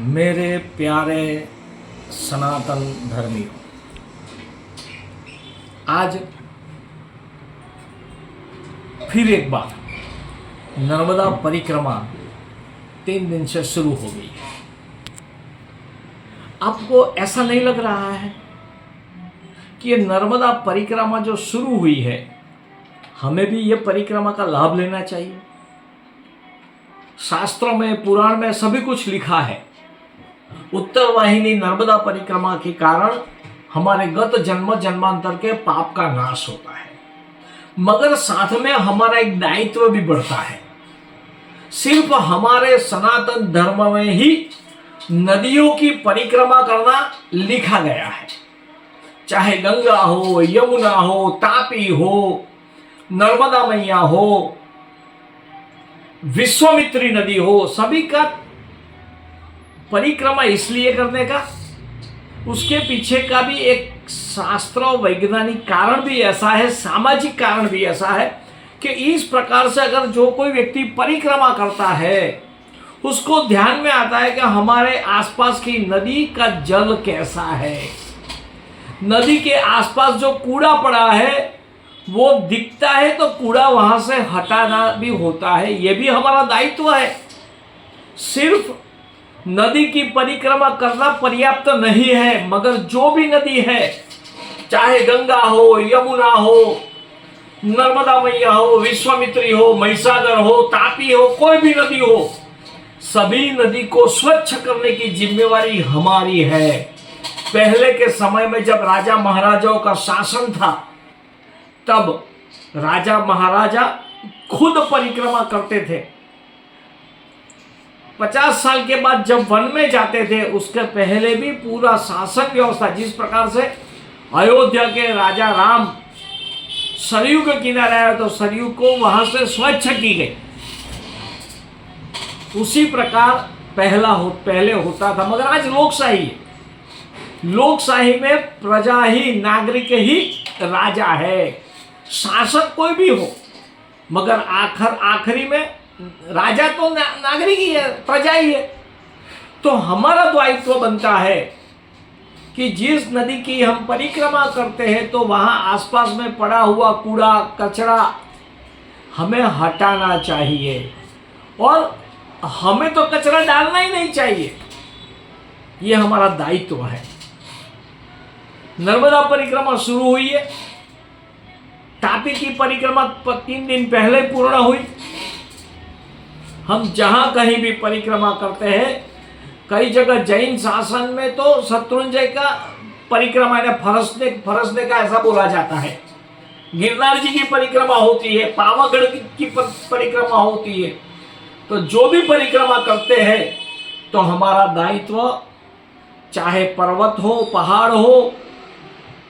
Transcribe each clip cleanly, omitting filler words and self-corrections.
मेरे प्यारे सनातन धर्मियों, आज फिर एक बार नर्मदा परिक्रमा 3 दिन से शुरू हो गई है। आपको ऐसा नहीं लग रहा है कि ये नर्मदा परिक्रमा जो शुरू हुई है, हमें भी ये परिक्रमा का लाभ लेना चाहिए? शास्त्रों में, पुराण में सभी कुछ लिखा है। उत्तर वाहिनी नर्मदा परिक्रमा के कारण हमारे गत जन्म जन्मांतर के पाप का नाश होता है, मगर साथ में हमारा एक दायित्व भी बढ़ता है। सिर्फ हमारे सनातन धर्म में ही नदियों की परिक्रमा करना लिखा गया है। चाहे गंगा हो, यमुना हो, तापी हो, नर्मदा मैया हो, विश्वामित्री नदी हो, सभी का परिक्रमा इसलिए करने का, उसके पीछे का भी एक शास्त्र वैज्ञानिक कारण भी ऐसा है, सामाजिक कारण भी ऐसा है कि इस प्रकार से अगर जो कोई व्यक्ति परिक्रमा करता है, उसको ध्यान में आता है कि हमारे आसपास की नदी का जल कैसा है, नदी के आसपास जो कूड़ा पड़ा है वो दिखता है तो कूड़ा वहां से हटाना भी होता है। ये भी हमारा दायित्व है। सिर्फ नदी की परिक्रमा करना पर्याप्त नहीं है, मगर जो भी नदी है, चाहे गंगा हो, यमुना हो, नर्मदा मैया हो, विश्वामित्री हो, महिसागर हो, तापी हो, कोई भी नदी हो, सभी नदी को स्वच्छ करने की जिम्मेवारी हमारी है। पहले के समय में जब राजा महाराजाओं का शासन था, तब राजा महाराजा खुद परिक्रमा करते थे। 50 साल के बाद जब वन में जाते थे, उसके पहले भी पूरा शासन व्यवस्था, जिस प्रकार से अयोध्या के राजा राम सरयू के किनारे आए तो सरयू को वहां से स्वच्छ की गई, उसी प्रकार पहले होता था। मगर आज लोकशाही है। लोकशाही में प्रजा ही, नागरिक ही राजा है। शासक कोई भी हो, मगर आखिरी में राजा तो नागरिक ही है, प्रजा ही है। तो हमारा दायित्व बनता है कि जिस नदी की हम परिक्रमा करते हैं, तो वहां आसपास में पड़ा हुआ कूड़ा कचरा हमें हटाना चाहिए, और हमें तो कचरा डालना ही नहीं चाहिए। ये हमारा दायित्व है। नर्मदा परिक्रमा शुरू हुई है। तापी की परिक्रमा 3 दिन पहले पूर्ण हुई। हम जहां कहीं भी परिक्रमा करते हैं, कई जगह जैन शासन में तो शत्रुंजय का परिक्रमा या फरसने का ऐसा बोला जाता है। गिरनार जी की परिक्रमा होती है, पावागढ़ की परिक्रमा होती है। तो जो भी परिक्रमा करते हैं, तो हमारा दायित्व, चाहे पर्वत हो, पहाड़ हो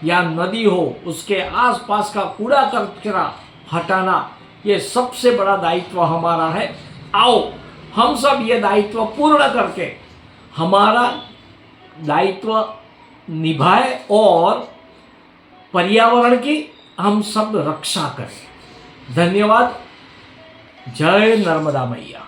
या नदी हो, उसके आसपास का कूड़ा कचरा हटाना, ये सबसे बड़ा दायित्व हमारा है। आओ हम सब ये दायित्व पूर्ण करके हमारा दायित्व निभाए और पर्यावरण की हम सब रक्षा करें। धन्यवाद। जय नर्मदा मैया।